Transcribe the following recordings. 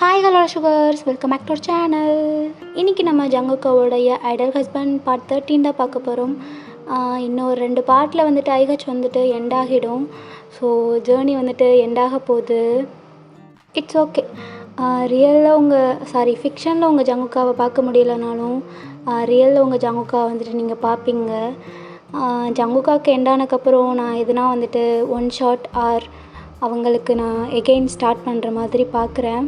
Hi hello sugars, welcome back to our channel. இன்றைக்கி நம்ம ஜங்குக்காவோடைய Idol husband part 13 தான் பார்க்க போகிறோம். இன்னும் ஒரு 2 பார்ட்டில் வந்துட்டு ஐஹெச் வந்துட்டு எண்ட் ஆகிடும். ஸோ ஜேர்னி வந்துட்டு எண்டாக போகுது. It's okay. ஃபிக்ஷனில் உங்கள் ஜங்குக்காவை பார்க்க முடியலனாலும் ரியலில் உங்கள் ஜங்குக்காவை வந்துட்டு நீங்கள் பார்ப்பீங்க. ஜங்குக்காவுக்கு எண்டானதுக்கப்புறம் நான் எதுனா வந்துட்டு ஒன் ஷாட் ஆர் அவங்களுக்கு நான் எகெயின் ஸ்டார்ட் பண்ணுற மாதிரி பார்க்குறேன்.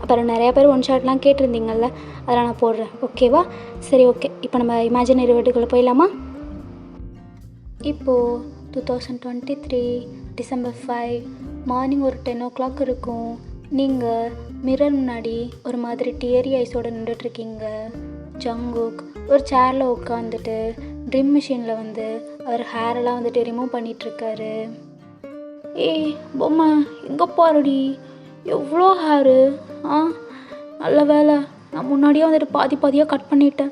அப்புறம் நிறையா பேர் ஒன் ஷாட்லாம் கேட்டிருந்தீங்கள்ல, அதெல்லாம் நான் போடுறேன். ஓகேவா? சரி, ஓகே. இப்போ நம்ம இமேஜினரி வேர்ல்டுக்குள்ளே போயிடலாமா? இப்போது 2023 December 5 மார்னிங் ஒரு 10 o'clock இருக்கும். நீங்கள் மிரர் முன்னாடி ஒரு மாதிரி டியரி ஐஸோடு நின்றுட்டுருக்கீங்க. ஜங்குக் ஒரு சேரில் உட்காந்துட்டு ட்ரிம் மிஷினில் வந்து அவர் ஹேரெல்லாம் வந்துட்டு ரிமூவ் பண்ணிகிட்ருக்காரு. ஏய் பொம்மை, எங்கே பாருடி, எவ்வளோ ஹேரு! நல்ல வேலை, நான் முன்னாடியே வந்துட்டு பாதியாக கட் பண்ணிட்டேன்.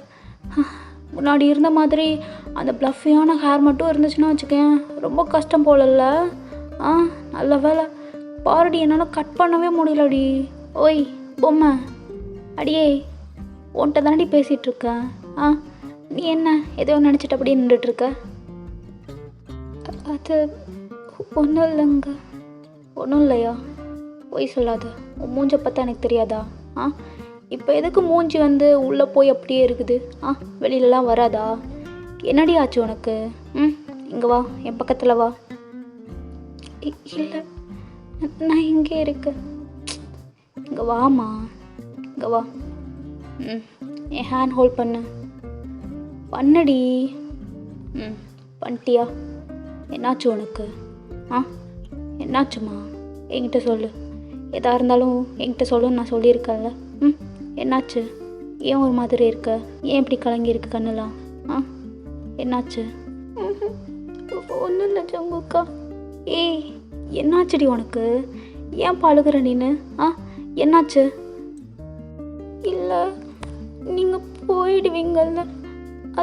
முன்னாடி இருந்த மாதிரி அந்த ப்ளஃபியான ஹேர் மட்டும் இருந்துச்சுன்னா வச்சுக்கேன், ரொம்ப கஷ்டம் போலல்ல. நல்ல வேலை, பாருடி, என்னால் கட் பண்ணவே முடியலடி. ஓய் பொம்மை, அடியே, உன்கிட்ட தானடி பேசிகிட்ருக்கேன். நீ என்ன எதோ நினச்சிட்டு அப்படியே நின்றுட்டுருக்க? அது ஒன்றும் இல்லைங்க. ஒன்றும் இல்லையா? பொய் சொல்லாத. உன் மூஞ்சை பார்த்தா எனக்கு தெரியாதா? இப்போ எதுக்கு மூஞ்சி வந்து உள்ளே போய் அப்படியே இருக்குது? வெளியிலலாம் வராதா? என்னடி ஆச்சு உனக்கு? இங்கே வா, என் பக்கத்தில் வா. இல்லை, நான் இங்கே இருக்கேன். இங்கே வாமா, இங்கே வா. என் ஹேண்ட் ஹோல்ட் பண்ணடி. பண்ணிட்டியா? என்னாச்சு உனக்கு? என்னாச்சுமா? என்கிட்ட சொல்லு. எதாக இருந்தாலும் என்கிட்ட சொல்லுன்னு நான் சொல்லியிருக்கேன்ல. என்னாச்சு? ஏன் ஒரு மாதிரி இருக்க? ஏன் இப்படி கலங்கியிருக்கு கண்ணுலாம்? என்னாச்சு? ஒன்றும் இல்லை ஜங்குக்கா. ஏய், என்னாச்சுடி உனக்கு? ஏன் பழுகுற நீனு? என்னாச்சு? இல்லை, நீங்கள் போயிடுவீங்கல்ல,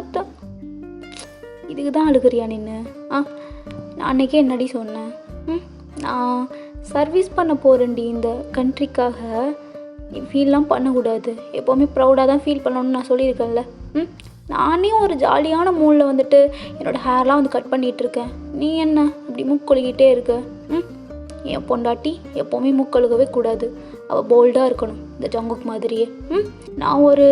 அதான். இதுக்கு தான் அழுகிறியா நின்று? நான் அன்றைக்கே என்னடி சொன்னேன்? நான் சர்வீஸ் பண்ண போகிறேன்டி இந்த கண்ட்ரிக்காக. நீ ஃபீல்லாம் பண்ணக்கூடாது, எப்போவுமே ப்ரௌடாக தான் ஃபீல் பண்ணணும்னு நான் சொல்லியிருக்கேன்ல. நானே ஒரு ஜாலியான மூடில் வந்துட்டு என்னோடய ஹேர்லாம் வந்து கட் பண்ணிகிட்ருக்கேன். நீ என்ன இப்படி மூக்கொழுகிட்டே இருக்க? என் பொண்டாட்டி எப்போவுமே மூக்கொழுகவே கூடாது, அவள் போல்டாக இருக்கணும், இந்த ஜங்குக் மாதிரியே. நான் ஒரு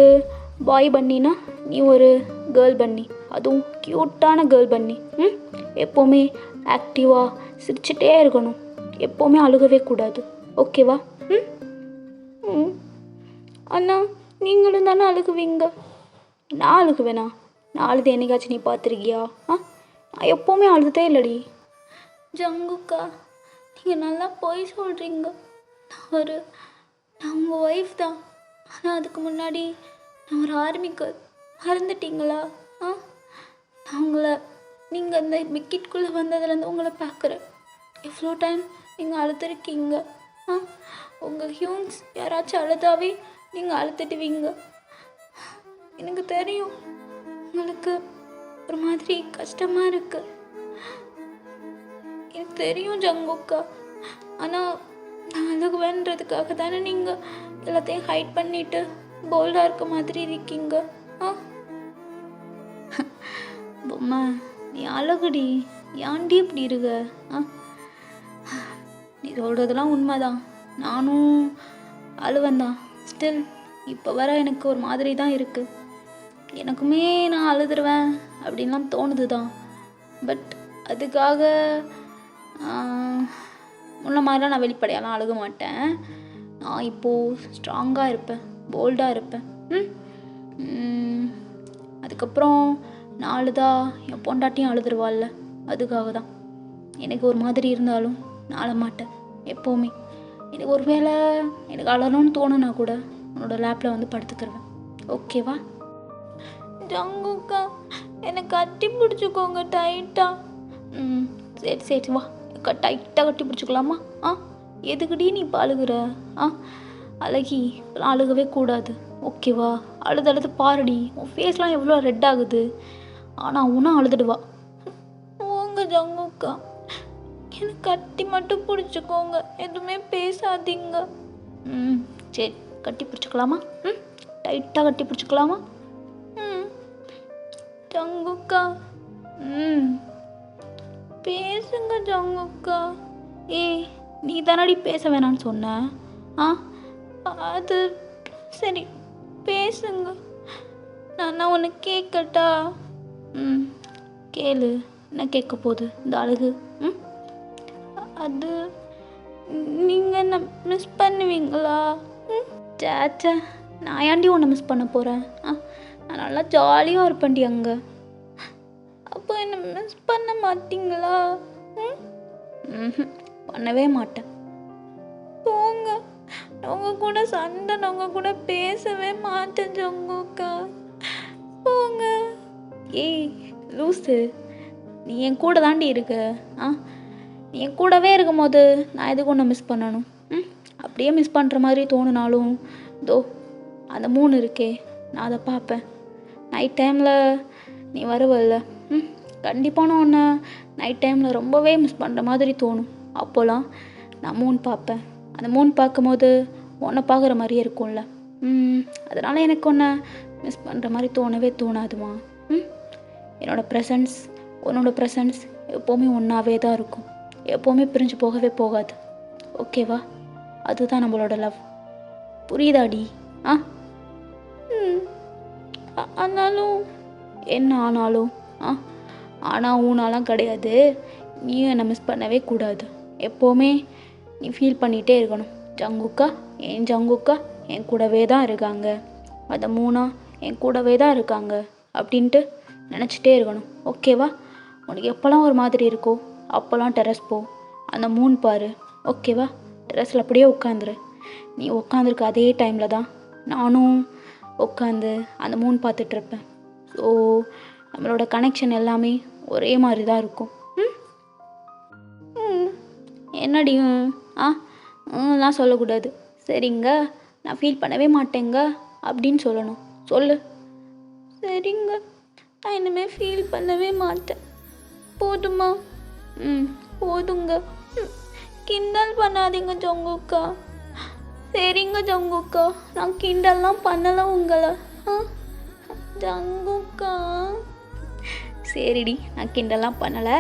பாய் பன்னினா நீ ஒரு கேர்ள் பன்னி, அதுவும் க்யூட்டான கேர்ள் பன்னி. எப்போவுமே ஆக்டிவாக சிரிச்சிட்டே இருக்கணும், எப்போவுமே அழுகவே கூடாது. ஓகேவா? அண்ணா, நீங்களும் தானே அழுகுவீங்க. நான் அழுகுவேனா? நான் அழுது என்னைக்காச்சும் நீ பார்த்துருக்கியா? நான் எப்போவுமே அழுதுதே இல்லடி. ஜங்குக்கா, நீங்கள் நல்லா போய் சொல்கிறீங்க. நான் உங்கள் ஒய்ஃப் தான். ஆனால் அதுக்கு முன்னாடி நான் ஒரு ஆர்மிக்கு மறந்துட்டீங்களா? நான் உங்களை, நீங்கள் அந்த விக்கெட்குள்ளே வந்ததுலேருந்து உங்களை பார்க்குறேன். எவ்வளோ டைம் நீங்கள் அழுதுருக்கீங்க. உங்கள் ஹியூன்ஸ் யாராச்சும் அழுதாவே நீங்கள் அழுத்துட்டுவீங்க. எனக்கு தெரியும் உங்களுக்கு ஒரு மாதிரி கஷ்டமாக இருக்குது, எனக்கு தெரியும் ஜங்குக்கா. ஆனால் நான் அழுகுவேன்றதுக்காக தானே நீங்கள் எல்லாத்தையும் ஹைட் பண்ணிவிட்டு போல்டாக இருக்க மாதிரி இருக்கீங்க. பொம்மை, நீ அழகுடி, ஏன்டி இப்படி இருக்க? நீ சொல்கிறதுலாம் உண்மைதான், நானும் அழுவந்தான். ஸ்டில் இப்போ வர எனக்கு ஒரு மாதிரி தான் இருக்குது. எனக்குமே நான் அழுதுருவேன் அப்படின்லாம் தோணுது தான். பட் அதுக்காக முன்ன மாதிரிலாம் நான் வெளிப்படையாலாம் அழுக மாட்டேன். நான் இப்போது ஸ்ட்ராங்காக இருப்பேன், போல்டாக இருப்பேன். அதுக்கப்புறம் நான் அழுதா என் பொண்டாட்டியும் அழுதுருவாள்ல, அதுக்காக தான். எனக்கு ஒரு மாதிரி இருந்தாலும் நான் அழமாட்டேன் எப்போவுமே. எனக்கு ஒரு வேளை எனக்கு அழணும்னு தோணுனா கூட உன்னோட லேப்பில் வந்து படுத்துக்கிடுவேன். ஓகேவா? ஜங்குக்கா, எனக்கு கட்டி பிடிச்சிக்கோங்க டைட்டாக. சரி வா, டைட்டாக கட்டி பிடிச்சிக்கலாமா? எதுக்குடி நீ இப்போ அழுகுற? அழகி, அழுகவே கூடாது. ஓகேவா? அழுது பாருடி, உன் ஃபேஸ்லாம் எவ்வளோ ரெட் ஆகுது. ஆனால் உன்னும் அழுதுடுவா. ஓங்க ஜங்குக்கா, எனக்கு கட்டி மட்டும் பிடிச்சிக்கோங்க, எதுவுமே பேசாதீங்க. ம் சரி, கட்டி பிடிச்சிக்கலாமா? ம் டைட்டாக கட்டி பிடிச்சிக்கலாமா? ம் ஜங்குக்கா. ம் பேசுங்க ஜங்குக்கா. ஏய், நீ தானடி பேச வேணான்னு சொன்ன? ஆ அது சரி, பேசுங்க. நான் ஒன்று கேட்கட்டா? ம் கேளு. என்ன கேட்க போகுது இந்த அழகு? ம் அது நீங்கள் என்ன மிஸ் பண்ணுவீங்களா? ம் சேச்சே, நான் ஏன்டி உன்னை மிஸ் பண்ண போகிறேன்? நான் நல்லா ஜாலியாக இருப்பேன்டி அங்கே. அப்போ என்ன மிஸ் பண்ண மாட்டீங்களா? ம் பண்ணவே மாட்டேன். போங்க, நான் உங்கள் கூட சண்டை, நான் உங்கள் கூட பேசவே மாட்டேன் ஜங்குக்கா. போங்க. ஏய் லூஸு, நீ என் கூட தாண்டி இருக்க. நீ என் கூடவே இருக்கும் போது நான் எதுக்கு ஒன்று மிஸ் பண்ணணும்? அப்படியே மிஸ் பண்ணுற மாதிரி தோணுனாலும் தோ அந்த மூணு இருக்கே, நான் அதை பார்ப்பேன். நைட் டைமில் நீ வருவல்ல, கண்டிப்பாக நான் உன்னை நைட் டைமில் ரொம்பவே மிஸ் பண்ணுற மாதிரி தோணும். அப்போலாம் நான் மூன் பார்ப்பேன். அந்த மூன் பார்க்கும்போது உன்னை பார்க்குற மாதிரியே இருக்கும்ல. அதனால் எனக்கு ஒன்றை மிஸ் பண்ணுற மாதிரி தோணவே தோணாதுமா. என்னோடய ப்ரெசன்ஸ், உன்னோட ப்ரெசன்ஸ் எப்போவுமே ஒன்றாவே தான் இருக்கும். எப்போவுமே பிரிஞ்சு போகவே போகாது. ஓகேவா? அதுதான் நம்மளோட லவ். புரியுதாடி? ஆனாலும் என்ன ஆனாலும் ஆனால் ஊனாலாம் கிடையாது. நீயும் என்னை மிஸ் பண்ணவே கூடாது. எப்போவுமே நீ ஃபீல் பண்ணிகிட்டே இருக்கணும். ஜங்குக்கா, என் ஜங்குக்கா என் கூடவே தான் இருக்காங்க, அந்த மூணா என் கூடவே தான் இருக்காங்க அப்படின்ட்டு நினச்சிட்டே இருக்கணும். ஓகேவா? உனக்கு எப்போல்லாம் ஒரு மாதிரி இருக்கோ அப்போல்லாம் டெரஸ் போ, அந்த மூன் பாரு. ஓகேவா? டெரஸில் அப்படியே உட்காந்துரு. நீ உட்காந்துருக்க அதே டைமில் தான் நானும் உட்காந்து அந்த மூன் பார்த்துட்ருப்பேன். ஸோ நம்மளோட கனெக்ஷன் எல்லாமே ஒரே மாதிரி தான் இருக்கும். என்னடி நான் சொல்லக்கூடாது. சரிங்க, நான் ஃபீல் பண்ணவே மாட்டேங்க அப்படின்னு சொல்லணும். சொல்லு. சரிங்க, நான் இனிமேல் ஃபீல் பண்ணவே மாட்டேன். போதுமா? போதுங்க. கிண்டல் பண்ணாதீங்க ஜங்குக்கா. சரிங்க ஜங்குக்கா, நான் கிண்டல்லாம் பண்ணலை உங்களை. ஜங்குக்கா சரிடி, நான் கிண்டல்லாம் பண்ணலை.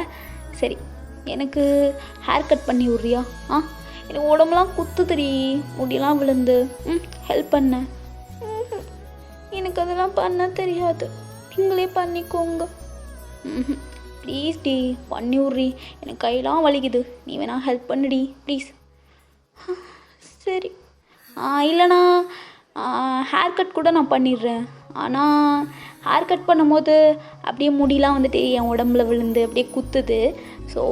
சரி, எனக்கு ஹேர் கட் பண்ணி விட்றியா? எனக்கு உடம்புலாம் குத்துதுடி, முடியெல்லாம் விழுந்து. ஹெல்ப் பண்ண. எனக்கு அதெல்லாம் பண்ண தெரியாது, நீங்களே பண்ணிக்கோங்க. ப்ளீஸ் டி, பண்ணி விட்றி. எனக்கு கையெல்லாம் வலிக்குது, நீ வேணா ஹெல்ப் பண்ணுடி ப்ளீஸ். சரி, இல்லைண்ணா ஹேர் கட் கூட நான் பண்ணிடுறேன். ஆனால் ஹேர் கட் பண்ணும்போது அப்படியே முடியெலாம் வந்துட்டு என் உடம்புல விழுந்து அப்படியே குத்துது. ஸோ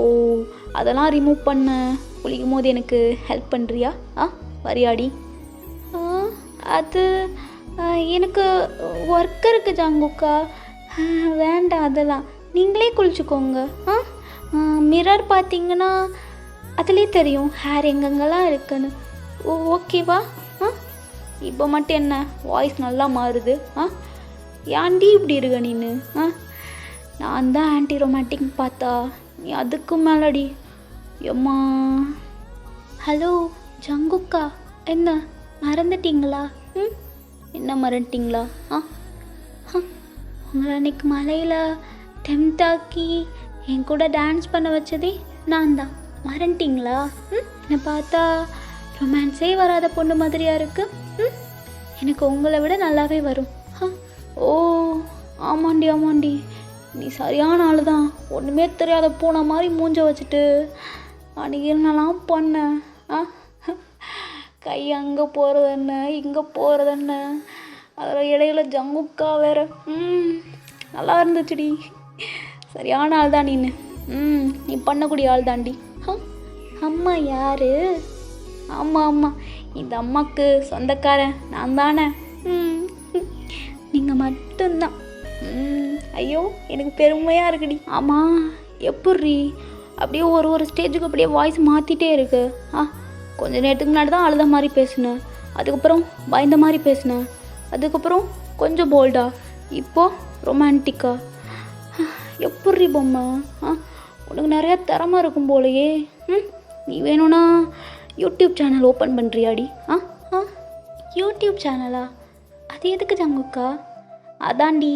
அதெல்லாம் ரிமூவ் பண்ண குளிக்கும் போது எனக்கு ஹெல்ப் பண்ணுறியா? வரியாடி? அது எனக்கு ஒர்க் இருக்குது ஜங்குக்கா. வேண்டாம், அதெல்லாம் நீங்களே குளிச்சுக்கோங்க. மிரர் பார்த்தீங்கன்னா அதுலேயே தெரியும் ஹேர் எங்கெங்கெல்லாம் இருக்குன்னு. ஓகேவா? இப்போ மட்டும் என்ன வாய்ஸ் நல்லா மாறுது? ஏன்டி இப்படி இருக்க நீனு? நான் தான் ஆன்டி ரொமான்டிக் பார்த்தா நீ அதுக்கு மேலடி. எம்மா. ஹலோ ஜங்குக்கா, என்ன மறந்துட்டீங்களா? என்ன மறந்துட்டீங்களா? உங்களை அன்னைக்கு மலையில் டெம்டாக்கி என் கூட டான்ஸ் பண்ண வச்சதே நான் தான். மறந்துட்டீங்களா? என்னை பார்த்தா ரொமான்ஸே வராத பொண்ணு மாதிரியா இருக்கு. எனக்கு உங்களை விட நல்லாவே வரும். ஓ ஆமாண்டி, நீ சரியான ஆள் தான். ஒன்றுமே தெரியாத பூனை மாதிரி மூஞ்ச வச்சுட்டு அன்றைக்கி என்னெல்லாம் பண்ணேன். கை அங்கே போகிறது என்ன, இங்கே போகிறது என்ன, அதில் இடையில ஜங்குக்கா வேறு. நல்லா இருந்துச்சுடி. சரியான ஆள் தான் நீனு. நீ பண்ணக்கூடிய ஆள் தாண்டி. அம்மா யாரு? ஆமாம், இந்த அம்மாவுக்கு சொந்தக்காரன் நான் தானே. நீங்கள் மட்டும்தான். ஐயோ, எனக்கு பெருமையாக இருக்குடி. ஆமாம், எப்படி அப்படியே ஒரு ஸ்டேஜுக்கு அப்படியே வாய்ஸ் மாற்றிட்டே இருக்கு. கொஞ்சம் நேரத்துக்கு முன்னாடி தான் அழுத மாதிரி பேசினேன், அதுக்கப்புறம் பயந்த மாதிரி பேசினேன், அதுக்கப்புறம் கொஞ்சம் போல்டா, இப்போது ரொமான்டிக்கா. எப்படி பொம்மை? உனக்கு நிறையா திறமை இருக்கும் போலையே. நீ வேணும்னா யூடியூப் சேனல் ஓப்பன் பண்ணுறியாடி? யூடியூப் சேனலா? அது எதுக்கு ஜங்குக்கா? அதாண்டி,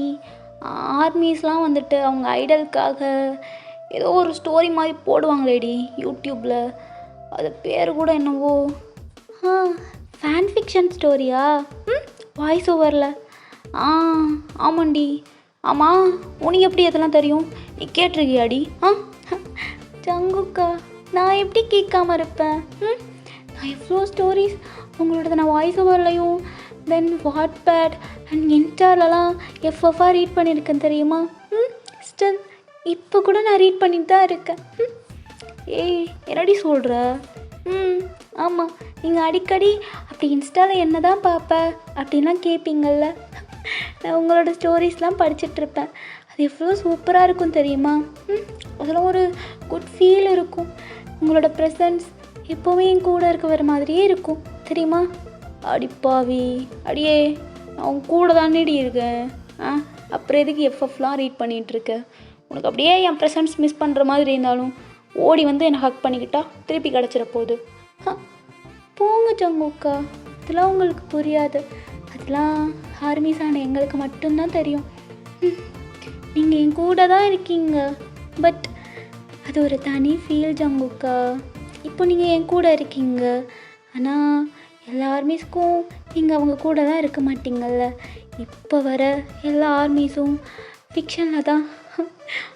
ஆர்மிஸ்லாம் வந்துட்டு அவங்க ஐடலுக்காக ஏதோ ஒரு ஸ்டோரி மாதிரி போடுவாங்களேடி யூடியூப்பில். அது பேர் கூட என்னவோ. ஆ, ஃபேன் ஃபிக்ஷன் ஸ்டோரியா? வாய்ஸ் ஓவரில். ஆ, ஆமாண்டி. ஆமாம், உனக்கு எப்படி அதெல்லாம் தெரியும்? நீ கேட்டிருக்கியாடி? ஜங்குக்கா, நான் எப்படி கேட்காம இருப்பேன்? நான் எவ்வளோ ஸ்டோரிஸ் உங்களோடது நான் voice ஓவர்லையும் then Wattpad and இன்ஸ்டாலலாம் எஃப்எஃபாக read பண்ணியிருக்கேன் தெரியுமா? ஸ்டில் இப்போ கூட நான் ரீட் பண்ணிட்டு தான் இருக்கேன். ஏய், என்னடி சொல்கிற? ஆமாம், நீங்கள் அடிக்கடி அப்படி இன்ஸ்டாவில் என்ன தான் பார்ப்ப அப்படின்லாம் கேட்பீங்கள்ல. நான் உங்களோட ஸ்டோரிஸ்லாம் படிச்சிட்ருப்பேன். அது எவ்வளோ சூப்பராக இருக்கும் தெரியுமா? அதெல்லாம் ஒரு குட் ஃபீல் இருக்கும். உங்களோட ப்ரெசன்ஸ் எப்போவுமே என் கூட இருக்க வர மாதிரியே இருக்கும் தெரியுமா? அடிப்பாவி, அடியே, நான் உன் கூட தானேடி இருக்கேன். அப்புறம் எதுக்கு எஃப்எஃப்லாம் ரீட் பண்ணிகிட்ருக்க? உனக்கு அப்படியே என் ப்ரெசன்ஸ் மிஸ் பண்ணுற மாதிரி இருந்தாலும் ஓடி வந்து என்னை ஹக் பண்ணிக்கிட்டா திருப்பி கிடச்சிட போகுது. போங்க ஜங்குக்கா, அதெல்லாம் உங்களுக்கு புரியாது. அதெல்லாம் ஆர்மிஸான எங்களுக்கு மட்டும்தான் தெரியும். நீங்கள் என் கூட தான் இருக்கீங்க, பட் அது ஒரு தனி ஃபீல் ஜங்குக்கா. இப்போ நீங்கள் என் கூட இருக்கீங்க, ஆனால் எல்லா ஆர்மிஸ்க்கும் நீங்கள் அவங்க கூட தான் இருக்க மாட்டீங்கள்ல. இப்போ வர எல்லா ஆர்மிஸும் ஃபிக்ஷனில் தான்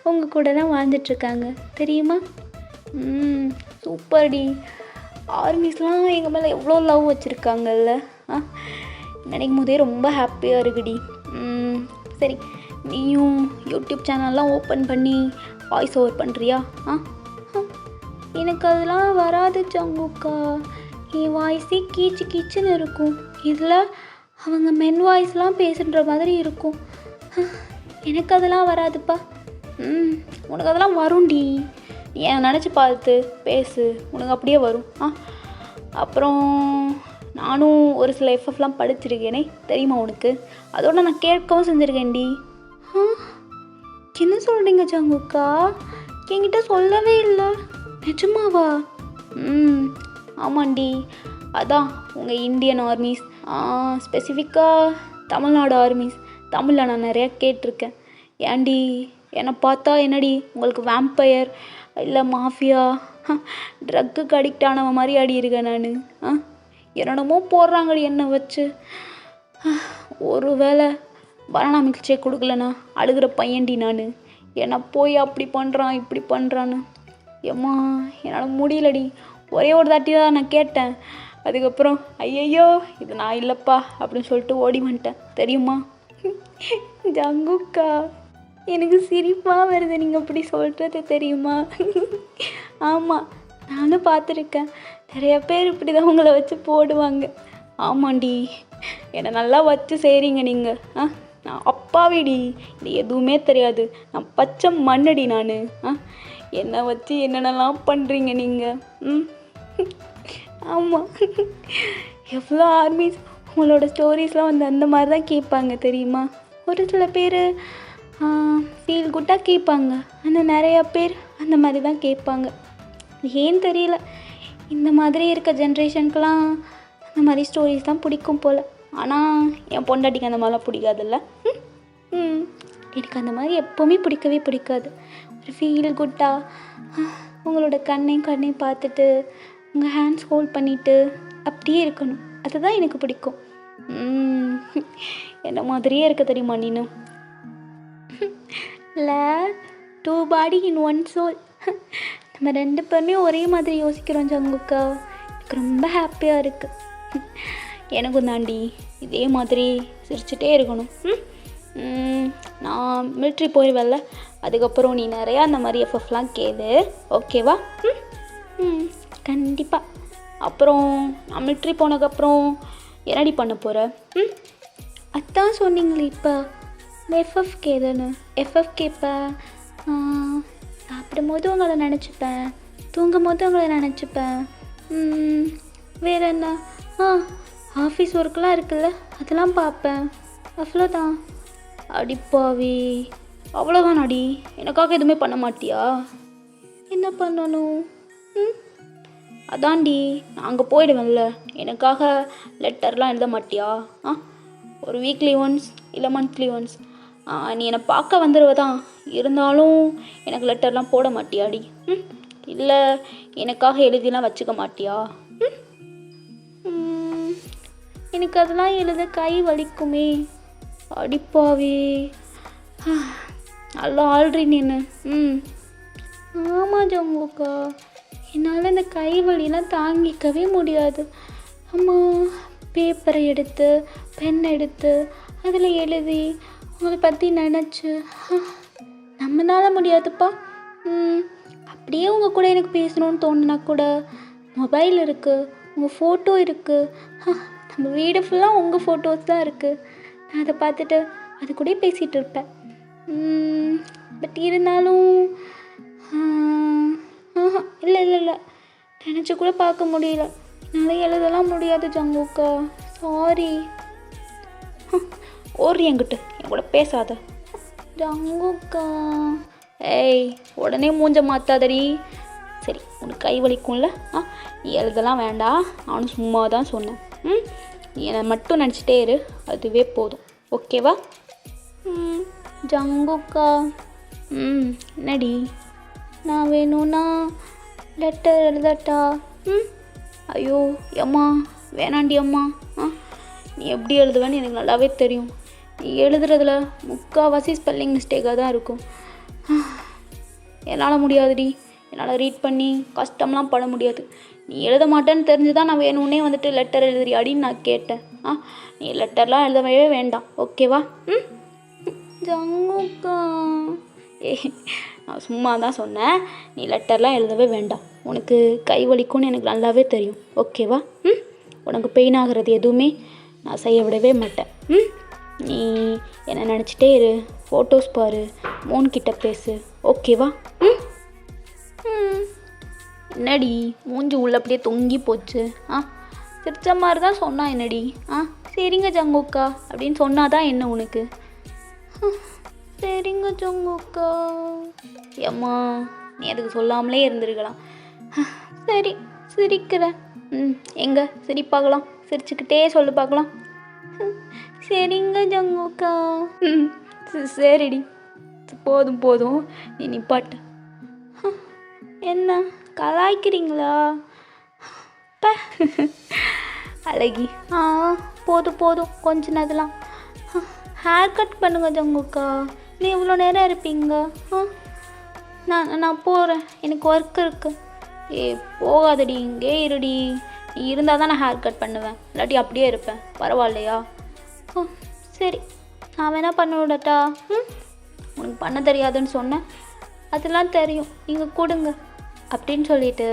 உங்கள் கூட தான் வாழ்ந்துட்டுருக்காங்க தெரியுமா? சூப்பர்டி. ஆர்மிஸ்லாம் எங்கள் மேலே எவ்வளோ லவ் வச்சுருக்காங்கல்ல. நினைக்கும் போதே ரொம்ப ஹாப்பியாக இருக்குடி. சரி, நீயும் யூடியூப் சேனல்லாம் ஓப்பன் பண்ணி வாய்ஸ் ஓவர் பண்ணுறியா? எனக்கு அதெல்லாம் வராது ஜங்குக்கா. என் வாய்ஸே கீச்சு கீச்சுன்னு இருக்கும். இதில் அவங்க மென் வாய்ஸ்லாம் பேசுகிற மாதிரி இருக்கும். எனக்கு அதெல்லாம் வராதுப்பா. உனக்கு அதெல்லாம் வரும்டி. நீ என்னை நினச்சி பார்த்து பேசு, உனக்கு அப்படியே வரும். அப்புறம் நானும் ஒரு சில எஃப்எஃப்லாம் படிச்சிருக்கேனே தெரியுமா உனக்கு? அதோட நான் கேட்கவும் செஞ்சுருக்கேன்டி. என்ன சொல்கிறீங்க ஜங்குக்கா? என்கிட்ட சொல்லவே இல்லை. நிஜமாவா? ஆமாண்டி. அதான் உங்கள் இந்தியன் ஆர்மிஸ், ஸ்பெசிஃபிக்காக தமிழ்நாடு ஆர்மிஸ், தமிழில் நான் நிறையா கேட்டிருக்கேன். ஏன்டி, என்னை பார்த்தா என்னடி உங்களுக்கு வேம்பயர் இல்லை மாஃபியா ட்ரக்குக்கு அடிக்ட் ஆனவ மாதிரி ஆடி இருக்கேன் நான். என்னென்னமோ போடுறாங்கடி என்னை வச்சு. ஒரு வேளை பனானா மில்க் ஷேக் கொடுக்கலண்ணா அழுகிற பையன்டி நான். என்னை போய் அப்படி பண்ணுறான் இப்படி பண்ணுறான்னு. ஏம்மா, என்னால் முடியலடி. ஒரே ஒரு தாட்டி தான் நான் கேட்டேன். அதுக்கப்புறம் ஐயையோ இது நான் இல்லைப்பா அப்படின்னு சொல்லிட்டு ஓடி வந்துட்டேன் தெரியுமா? ஜங்குக்கா, எனக்கு சிரிப்பாக வருது நீங்கள் அப்படி சொல்கிறது தெரியுமா? ஆமாம், நானும் பார்த்துருக்கேன். நிறைய பேர் இப்படி தான் உங்களை வச்சு போடுவாங்க. ஆமாண்டி, என்னை நல்லா வச்சு செய்கிறீங்க நீங்கள். நான் அப்பாவிடி, இது எதுவுமே தெரியாது. நான் பச்சை மண்ணடி நான். என்னை வச்சு என்னென்னலாம் பண்ணுறீங்க நீங்கள். ஆமாம், எவ்வளோ ஆர்மிஸ் உங்களோட ஸ்டோரிஸ்லாம் வந்து அந்த மாதிரி தான் கேட்பாங்க தெரியுமா? ஒரு சில பேர் ஃபீல் குட்டாக கேட்பாங்க, ஆனால் நிறையா பேர் அந்த மாதிரி தான் கேட்பாங்க. ஏன்னு தெரியல, இந்த மாதிரி இருக்க ஜென்ரேஷனுக்கெலாம் அந்த மாதிரி ஸ்டோரிஸ் தான் பிடிக்கும் போல். ஆனால் என் பொண்டாட்டிக்கு அந்த மாதிரிலாம் பிடிக்காதுல்ல. எனக்கு அந்த மாதிரி எப்போவுமே பிடிக்கவே பிடிக்காது. ஒரு ஃபீல் குட்டாக உங்களோட கண்ணையும் பார்த்துட்டு உங்கள் ஹேண்ட்ஸ் ஹோல்ட் பண்ணிவிட்டு அப்படியே இருக்கணும். அதுதான் எனக்கு பிடிக்கும். என்ன மாதிரியே இருக்க தெரியுமா நீனு? இல்லை, 2 body in 1 soul. நம்ம 2 பேருமே ஒரே மாதிரி யோசிக்கிறோம் ஜங்குக்கா. எனக்கு ரொம்ப ஹாப்பியாக இருக்குது. எனக்கும் தாண்டி இதே மாதிரி சிரிச்சுட்டே இருக்கணும். நான் மிலிட்ரி போயிடுவேன்ல, அதுக்கப்புறம் நீ நிறையா அந்த மாதிரி எஃப்எஃப்லாம் கேளு, ஓகேவா? கண்டிப்பாக. அப்புறம் நான் மிலிட்ரி போனதுக்கப்புறம் என்னடி பண்ண போகிற? அதான் சொன்னீங்களே இப்போ எஃப்எஃப் கேதுன்னு. எஃப்எஃப் கேட்பேன், சாப்பிடும் போது உங்களை நினச்சிப்பேன், தூங்கும் போது உங்களை நினச்சிப்பேன். வேறு என்ன? ஆஃபீஸ் ஒர்க்கெலாம் இருக்குல்ல, அதெல்லாம் பார்ப்பேன். அவ்வளோதான். அடிப்பாவி, அவ்வளோதான் அடி. எனக்காக எதுவுமே பண்ண மாட்டியா? என்ன பண்ணணும்? அதான்டி நான் அங்கே போயிடுவேன்ல, எனக்காக லெட்டர்லாம் எழுத மாட்டியா? ஒரு வீக்லி ஒன்ஸ் இல்லை மந்த்லி ஒன்ஸ் நீ என்னை பார்க்க வந்துடுவ தான், இருந்தாலும் எனக்கு லெட்டர்லாம் போட மாட்டியாடி? இல்லை எனக்காக எழுதிலாம் வச்சுக்க மாட்டியா? எனக்கு அதெல்லாம் எழுத கை வலிக்குமே. அடிப்பாவே, நல்லா ஆல்ரெடி நின்று. ஆமாம் ஜங்குக்கா, என்னால் இந்த கை வலிலாம் தாங்கிக்கவே முடியாது. அம்மா பேப்பரை எடுத்து பென் எடுத்து அதில் எழுதி உங்களை பற்றி நினச்சி நம்மளால முடியாதுப்பா. அப்படியே உங்கள் கூட எனக்கு பேசணுன்னு தோணுனா கூட மொபைல் இருக்குது, உங்கள் ஃபோட்டோ இருக்குது, நம்ம வீடு ஃபுல்லாக உங்கள் ஃபோட்டோஸ் தான் இருக்குது. நான் அதை பார்த்துட்டு அது கூட பேசிகிட்டு இருப்பேன். பட் இருந்தாலும் இல்லை இல்லை இல்லை நினச்சி கூட பார்க்க முடியல. என்னால் எழுதலாம் முடியாது ஜங்குக்கா, சாரி. ஓரி என்கிட்ட என் கூட பேசாத ஜங்குக்கா. ஏய் உடனே மூஞ்ச மாத்தாதடி. சரி உனக்கு கை வலிக்கும்ல, நீ எழுதலாம் வேண்டாம், நானும் சும்மா தான் சொன்னேன். நீ என்னை மட்டும் நினச்சிட்டே இரு, அதுவே போதும், ஓகேவா? ஜங்குக்கா. என்னடி? நான் வேணும்னா லெட்டர் எழுதட்டா? ஐயோ அம்மா வேணாண்டி அம்மா. நீ எப்படி எழுதுவேன்னு எனக்கு நல்லாவே தெரியும். நீ எழுதுறதுல முக்கால்வாசி ஸ்பெல்லிங் மிஸ்டேக்காக தான் இருக்கும். என்னால் முடியாதுடி, என்னால் ரீட் பண்ணி கஷ்டம்லாம் பட முடியாது. நீ எழுத மாட்டேன்னு தெரிஞ்சு தான் நான் வேணும்னே வந்துட்டு லெட்டர் எழுதுறி அப்படின்னு நான் கேட்டேன். நீ லெட்டர்லாம் எழுதவே வேண்டாம், ஓகேவா? ஜங்குக்கா. நான் சும்மா தான் சொன்னேன், நீ லெட்டர்லாம் எழுதவே வேண்டாம். உனக்கு கை வலிக்கும்னு எனக்கு நல்லாவே தெரியும், ஓகேவா? உனக்கு பெயின் ஆகிறது எதுவுமே நான் செய்ய விடவே மாட்டேன். நீ என்னை நினச்சிட்டே இரு, ஃபோட்டோஸ் பாரு, மூன்கிட்ட பேசு, ஓகேவா? என்னடி மூஞ்சி உள்ள அப்படியே தொங்கி போச்சு? சிரிச்ச மாதிரி தான் சொன்னா என்னடி? சரிங்க ஜங்குக்கா அப்படின்னு சொன்னாதான் என்ன உனக்கு? சரிங்க ஜங்குக்கா. ஏம்மா நீ அதுக்கு சொல்லாமலே இருந்திருக்கலாம். சரி சிரிக்கிறேன். எங்க சிரி பார்க்கலாம், சிரிச்சுக்கிட்டே சொல்லு பார்க்கலாம். சரிங்க ஜங்குக்கா. சரிடி போதும் போதும், நீ நிப்பாட்டு. என்ன கலாய்க்கிறீங்களா? அழகி. போதும் போதும் கொஞ்ச நேரம்லாம். ஹேர் கட் பண்ணுங்க ஜங்குக்கா. நீ இவ்வளோ நேரம் இருப்பீங்க? நான் போகிறேன், எனக்கு ஒர்க் இருக்கு. போகாதடி, இங்கே இருடி. நீ இருந்தால் தான் நான் ஹேர் கட் பண்ணுவேன், இல்லாட்டி அப்படியே இருப்பேன், பரவாயில்லையா? சரி நான் வேணா பண்ண விடட்டா? உனக்கு பண்ண தெரியாதுன்னு சொன்னேன், அதெல்லாம் தெரியும், நீங்கள் கொடுங்க அப்படின்னு சொல்லிட்டு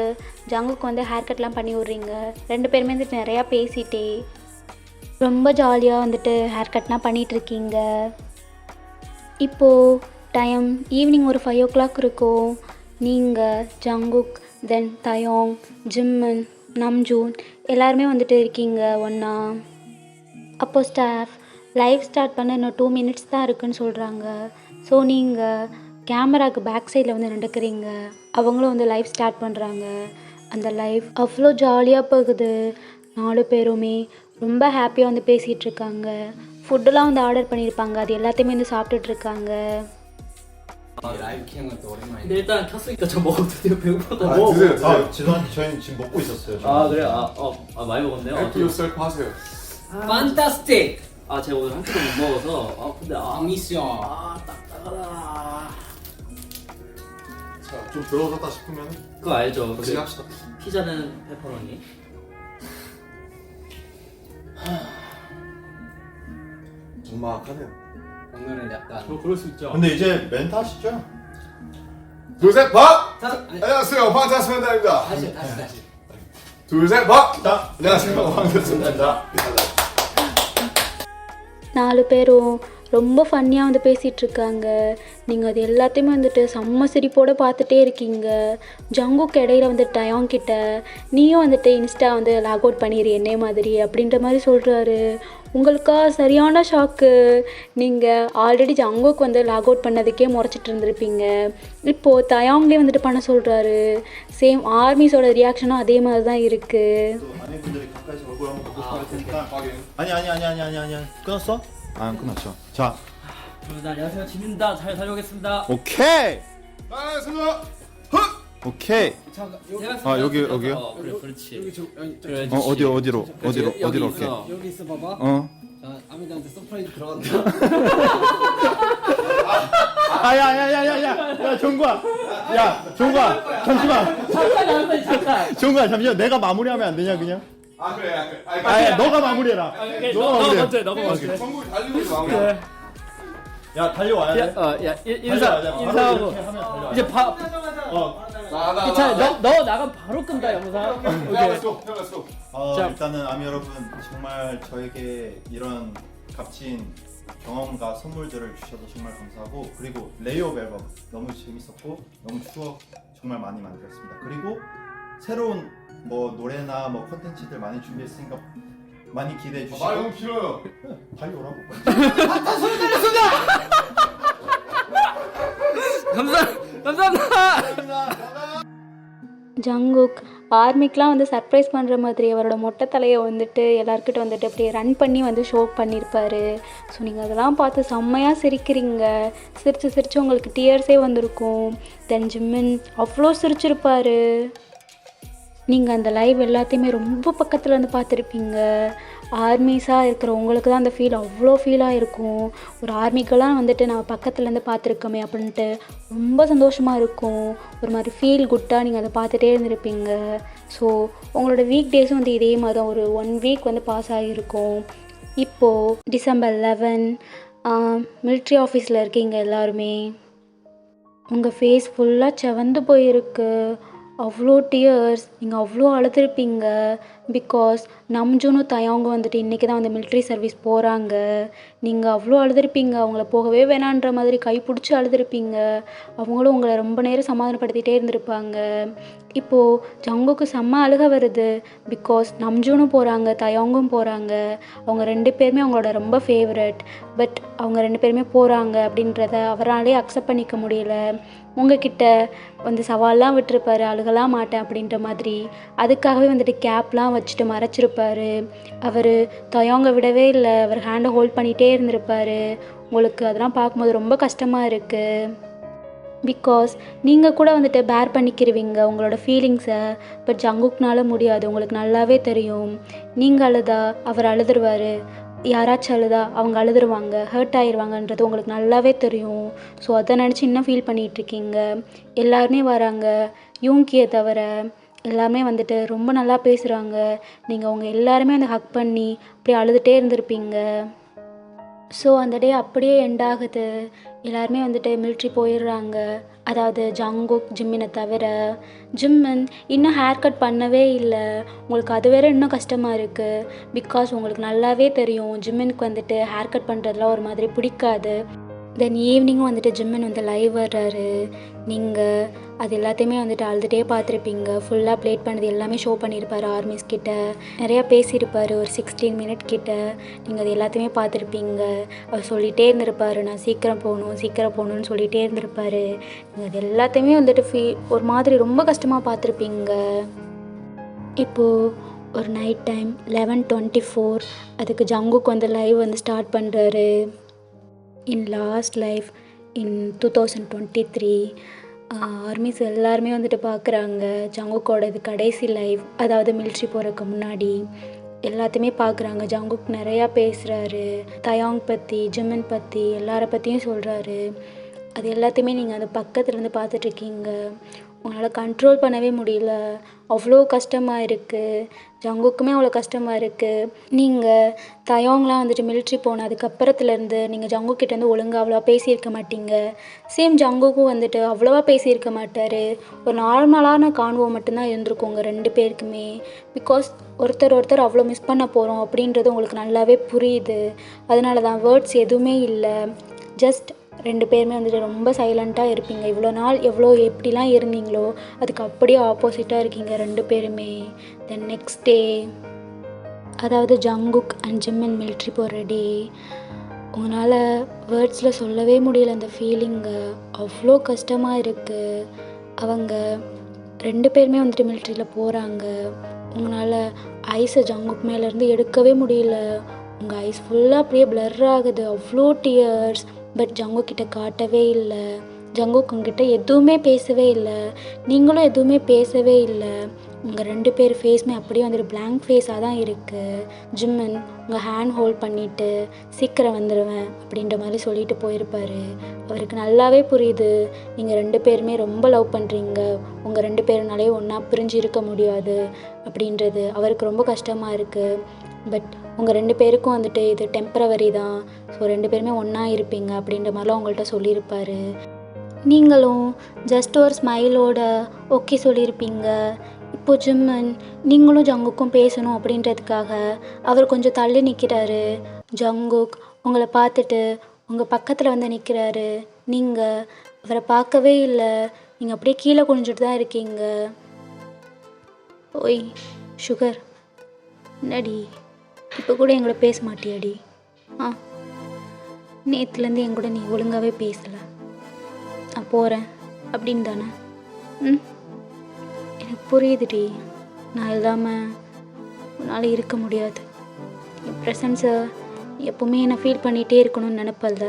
ஜங்குக்கு வந்து ஹேர் கட்லாம் பண்ணி விட்றீங்க. 2 பேருமே வந்துட்டு நிறையா பேசிட்டே ரொம்ப ஜாலியாக வந்துட்டு ஹேர் கட்லாம் பண்ணிகிட்ருக்கீங்க. இப்போது டைம் ஈவினிங் ஒரு 5 o'clock இருக்கும். நீங்கள் ஜங்குக், தென் தயோங், ஜிம்மன், நம்ஜூன் எல்லாருமே வந்துட்டு இருக்கீங்க ஒன்றா. அப்போது ஸ்டாஃப் லைவ் ஸ்டார்ட் பண்ண இன்னும் 2 minutes தான் இருக்குதுன்னு சொல்கிறாங்க. ஸோ நீங்கள் கேமராவுக்கு பேக் சைடில் வந்து நடக்கிறீங்க, அவங்களும் வந்து லைவ் ஸ்டார்ட் பண்ணுறாங்க. அந்த லைவ் அவ்வளோ ஜாலியாக போகுது. 4 பேருமே ரொம்ப ஹாப்பியாக வந்து பேசிகிட்டு இருக்காங்க. ஃபுட்டெல்லாம் வந்து ஆர்டர் பண்ணியிருப்பாங்க, அது எல்லாத்தையுமே வந்து சாப்பிட்டுட்ருக்காங்க. 라이브 키는 것도 오랜만이네. 근데 일단 켰으니까 저 먹어도 돼요. 배고파서 드세요. 저희는 지금 먹고 있었어요. 아 그래요? 많이 먹었네요. Help yourself 하세요. 판타스틱! 제가 오늘 한 끼도 못 먹어서 근데 미션. 딱딱하다. 자, 좀 들어오셨다 싶으면 그거 알죠? 같이 합시다. 피자는 페퍼로니. 정막하네요. 오늘은 약간 그럴 수 있죠. 근데 이제 멘트 하시죠? 둘, 셋, 박! 다섯 아니, 안녕하세요, 판타스맨다입니다. 다시. 둘, 셋, 박! 안녕하세요, 판타스맨다입니다. 4 பேரும் ரொம்ப ஃபன்னியாக வந்து பேசிகிட்ருக்காங்க. நீங்கள் அது எல்லாத்தையுமே வந்துட்டு செம்ம சிரிப்போடு பார்த்துட்டே இருக்கீங்க. ஜங்குக்கு இடையில வந்து டயாங் கிட்ட நீயும் வந்துட்டு இன்ஸ்டா வந்து லாக் அவுட் பண்ணிடு என்னே மாதிரி அப்படின்ற மாதிரி சொல்கிறாரு. உங்களுக்கா சரியான ஷாக்கு. நீங்கள் ஆல்ரெடி ஜங்குக்கு வந்து லாக் அவுட் பண்ணதுக்கே முறைச்சிட்டு இருந்திருப்பீங்க. இப்போது தயாங்லேயே வந்துட்டு பண்ண சொல்கிறாரு. சேம் ஆர்மிஸோட ரியாக்ஷனும் அதே மாதிரி தான் இருக்குது. 아내분들이 가까이서 얼굴 한번 보고 싶어 할 테니까. 아니. 끊었어? 안 끊었죠. 자, 안녕하세요. 지민다. 잘 다녀오겠습니다. 오케이. 아 승아. 오케이. 아, 여기요? 그래, 그렇지. 여기 어디로 올게? 여기 있어 봐봐. 어. 자 아미들한테 서프라이즈 들어간다. 야, 종구야. 잠시만. 잠깐. 종구야, 잠시만. 내가 마무리하면 안 되냐, 그냥? 아 그래. 너가 마무리해라. 너가 먼저. 성국이 달리고 있어 마무리. 야, 달려와야 돼. 인사하고 이렇게 하면 달려와야 이제 나. 너 나가면 바로 끈다 영상. 렛츠고. 자. 일단은 아미 여러분 정말 저에게 이런 값진 경험과 선물들을 주셔서 정말 감사하고, 그리고 레이업 앨범 너무 재밌었고 너무 추억 정말 많이 만들었습니다. 그리고 새로운 뭐 노래나 뭐 컨텐츠들 많이 준비했으니까 많이 기대해 주시고. 말 너무 길어요. 달려오라고. 감사합니다. ஜங்குக் ஆர்மிக்கெலாம் வந்து சர்ப்ரைஸ் பண்ணுற மாதிரி அவரோட மொட்டை தலையை வந்துட்டு எல்லாருக்கிட்ட வந்துட்டு அப்படியே ரன் பண்ணி வந்து ஷோ பண்ணியிருப்பார். ஸோ நீங்கள் அதெல்லாம் பார்த்து செம்மையாக சிரிக்கிறீங்க. சிரித்து உங்களுக்கு டியர்ஸே வந்திருக்கும். தென் ஜிம்மின் அவ்வளோ சிரிச்சிருப்பார். நீங்கள் அந்த லைவ் எல்லாத்தையுமே ரொம்ப பக்கத்தில் இருந்து பார்த்துருப்பீங்க. ஆர்மிஸாக இருக்கிற உங்களுக்கு தான் அந்த ஃபீல் அவ்வளோ ஃபீலாக இருக்கும். ஒரு ஆர்மிக்கெல்லாம் வந்துட்டு நம்ம பக்கத்துலேருந்து பார்த்துருக்கோமே அப்படின்ட்டு ரொம்ப சந்தோஷமாக இருக்கும். ஒரு மாதிரி ஃபீல் குட்டாக நீங்கள் அதை பார்த்துட்டே இருந்திருப்பீங்க. ஸோ உங்களோட வீக் டேஸும் வந்து இதே மாதிரி தான் ஒரு 1 வீக் வந்து பாஸ் ஆகியிருக்கும். இப்போது December 11 மிலிட்ரி ஆஃபீஸில் இருக்கீங்க எல்லாருமே. உங்கள் ஃபேஸ் ஃபுல்லாக செவந்து போயிருக்கு. அவ்வளோ டியர்ஸ். நீங்கள் அவ்வளோ அழுதுருப்பீங்க. பிகாஸ் நம்ஜூனும் தயாங்கும் வந்துட்டு இன்றைக்கி தான் வந்து மிலிட்ரி சர்வீஸ் போகிறாங்க. நீங்கள் அவ்வளோ அழுதுருப்பீங்க. அவங்கள போகவே வேணான்ற மாதிரி கை பிடிச்சி அழுதுருப்பீங்க. அவங்களும் உங்களை ரொம்ப நேரம் சமாதானப்படுத்திகிட்டே இருந்திருப்பாங்க. இப்போது ஜங்குக்கு செம்ம அழுக வருது. பிகாஸ் நம்ஜூனும் போகிறாங்க, தயாங்கும் போகிறாங்க. அவங்க 2 பேருமே அவங்களோட ரொம்ப ஃபேவரட். பட் அவங்க 2 பேருமே போகிறாங்க அப்படின்றத அவராலே அக்செப்ட் பண்ணிக்க முடியல. உங்ககிட்ட வந்து சவால்லாம் விட்டுருப்பாரு, அழுகலாம் மாட்டேன் அப்படின்ற மாதிரி. அதுக்காகவே வந்துட்டு கேப்லாம் வச்சுட்டு மறைச்சிருப்பார். அவர் தயாங்க விடவே இல்லை. அவர் ஹேண்டை ஹோல்ட் பண்ணிகிட்டே இருந்திருப்பார். உங்களுக்கு அதெல்லாம் பார்க்கும்போது ரொம்ப கஷ்டமாக இருக்குது. பிகாஸ் நீங்கள் கூட வந்துட்டு பேர் பண்ணிக்கிருவீங்க உங்களோட ஃபீலிங்ஸை. பட் ஜங்குக்னால முடியாது. உங்களுக்கு நல்லாவே தெரியும். நீங்கள் அழுதா அவர் அழுதுருவார். யாராச்சும் அழுதா அவங்க அழுதுருவாங்க, ஹர்ட் ஆயிடுவாங்கன்றது உங்களுக்கு நல்லாவே தெரியும். ஸோ அதை நினச்சி இன்னும் ஃபீல் பண்ணிகிட்ருக்கீங்க. எல்லாருமே வராங்க, யூங்கியை தவிர எல்லாருமே வந்துட்டு ரொம்ப நல்லா பேசுகிறாங்க. நீங்கள் அவங்க எல்லாருமே வந்து ஹக் பண்ணி அப்படியே அழுதுகிட்டே இருந்திருப்பீங்க. ஸோ அந்த டே அப்படியே எண்ட் ஆகுது. எல்லாருமே வந்துட்டு மிலிட்ரி போயிடுறாங்க. அதாவது ஜங்குக், ஜிம்மினை தவிர. ஜிம்மின் இன்னும் ஹேர் கட் பண்ணவே இல்லை. உங்களுக்கு அது வேறு இன்னும் கஷ்டமாக இருக்குது. பிகாஸ் உங்களுக்கு நல்லாவே தெரியும் ஜிம்மினுக்கு வந்துட்டு ஹேர் கட் பண்ணுறதுலாம் ஒரு மாதிரி பிடிக்காது. தென் ஈவினிங்கும் வந்துட்டு ஜிம்மின் வந்து லைவ் வர்றாரு. நீங்கள் அது எல்லாத்தையுமே வந்துட்டு அழுதுகிட்டே பார்த்துருப்பீங்க. ஃபுல்லாக ப்ளேட் பண்ணது எல்லாமே ஷோ பண்ணியிருப்பார். ஆர்மிஸ் கிட்ட நிறையா பேசியிருப்பார். ஒரு 16 மினிட் கிட்ட நீங்கள் அது எல்லாத்தையுமே பார்த்துருப்பீங்க. அவர் சொல்லிகிட்டே இருந்திருப்பார், நான் சீக்கிரம் போகணும்னு சொல்லிகிட்டே இருந்திருப்பார். நீங்கள் அது எல்லாத்தையுமே வந்துட்டு ஒரு மாதிரி ரொம்ப கஷ்டமாக பார்த்துருப்பீங்க. இப்போது ஒரு நைட் டைம் 11:24 அதுக்கு ஜங்குக் வந்து லைவ் வந்து ஸ்டார்ட் பண்ணுறாரு. In last life in 2023 armies எல்லாருமே வந்துட்டு பார்க்குறாங்க. ஜங்குக்கோட இது கடைசி லைஃப், அதாவது மிலிட்ரி போகிறதுக்கு முன்னாடி எல்லாத்தையுமே பார்க்குறாங்க. ஜங்குக் நிறையா பேசுகிறாரு. தயாங் பற்றி, ஜிம்மின் பற்றி, எல்லாரை பற்றியும் சொல்கிறாரு. அது எல்லாத்தையுமே நீங்கள் அந்த பக்கத்துலேருந்து பார்த்துட்ருக்கீங்க. உங்களால் கண்ட்ரோல் பண்ணவே முடியல. அவ்வளோ கஷ்டமாக இருக்குது. ஜங்குக்குமே அவ்வளோ கஷ்டமாக இருக்குது. நீங்கள் தயாங்லாம் வந்துட்டு மிலிட்ரி போன அதுக்கப்புறத்துலேருந்து நீங்கள் ஜங்குக்கிட்டேருந்து ஒழுங்காக அவ்வளோவா பேசியிருக்க மாட்டீங்க. சேம் ஜங்குக்கும் வந்துட்டு அவ்வளோவா பேசியிருக்க மாட்டார். ஒரு நார்மலான கான்வோ மட்டும்தான் இருந்திருக்கும் உங்கள் 2 பேருக்குமே. பிகாஸ் ஒருத்தர் அவ்வளோ மிஸ் பண்ண போகிறோம் அப்படின்றது உங்களுக்கு நல்லாவே புரியுது. அதனால தான் வேர்ட்ஸ் எதுவுமே இல்லை. ஜஸ்ட் 2 பேருமே வந்துட்டு ரொம்ப சைலண்ட்டாக இருப்பீங்க. இவ்வளோ நாள் எப்படிலாம் இருந்தீங்களோ அதுக்கு அப்படியே ஆப்போசிட்டாக இருக்கீங்க 2 பேருமே. தென் நெக்ஸ்ட் டே, அதாவது ஜங்குக் அண்ட் ஜிம்மின் மிலிட்ரி போகிற டே, உங்களால் வேர்ட்ஸில் சொல்லவே முடியல அந்த ஃபீலிங்கு. அவ்வளோ கஷ்டமாக இருக்குது. அவங்க 2 பேருமே வந்துட்டு மிலிட்ரியில் போகிறாங்க. உங்களால் ஐஸை ஜங்குக் மேலேருந்து எடுக்கவே முடியல. உங்கள் ஐஸ் ஃபுல்லாக அப்படியே பிளர் ஆகுது. அவ்வளோ டியர்ஸ். பட் ஜங்குக் கிட்ட காட்டவே இல்லை. ஜங்குக் உங்ககிட்ட எதுவுமே பேசவே இல்லை. நீங்களும் எதுவுமே பேசவே இல்லை. உங்கள் 2 பேர் ஃபேஸுமே அப்படியே வந்துட்டு பிளாங்க் ஃபேஸாக தான் இருக்குது. ஜிம்மன் உங்கள் ஹேண்ட் ஹோல்ட் பண்ணிவிட்டு சீக்கிரம் வந்துடுவேன் அப்படின்ற மாதிரி சொல்லிட்டு போயிருப்பார். அவருக்கு நல்லாவே புரியுது நீங்கள் 2 பேருமே ரொம்ப லவ் பண்ணுறீங்க, உங்கள் 2 பேருனாலே ஒன்றா பிரிஞ்சு இருக்க முடியாது அப்படின்றது. அவருக்கு ரொம்ப கஷ்டமாக இருக்குது. பட் உங்கள் 2 பேருக்கும் வந்துட்டு இது டெம்பரவரி தான், ஸோ 2 பேருமே ஒன்றா இருப்பீங்க அப்படின்ற மாதிரிலாம் உங்கள்கிட்ட சொல்லியிருப்பார். நீங்களும் ஜஸ்ட் ஒரு ஸ்மைலோட ஓகே சொல்லியிருப்பீங்க. இப்போது ஜிம்மன் நீங்களும் ஜங்குக்கும் பேசணும் அப்படின்றதுக்காக அவர் கொஞ்சம் தள்ளி நிற்கிறாரு. ஜங்குக் உங்களை பார்த்துட்டு உங்கள் பக்கத்தில் வந்து நிற்கிறாரு. நீங்கள் அவரை பார்க்கவே இல்லை. நீங்கள் அப்படியே கீழே குனிஞ்சிட்டு தான் இருக்கீங்க. ஓய் சுகர், என்னடி இப்போ கூட எங்கூட பேச மாட்டியாடி? நேற்றுலேருந்து என் கூட நீ ஒழுங்காகவே பேசலை. நான் போகிறேன் அப்படின்னு தானே? எனக்கு புரியுதுடி. நான் இல்லாமல் உன்னால் இருக்க முடியாது. என் ப்ரெசன்ஸை எப்போவுமே என்னை ஃபீல் பண்ணிகிட்டே இருக்கணும்னு நினைப்பல்ல.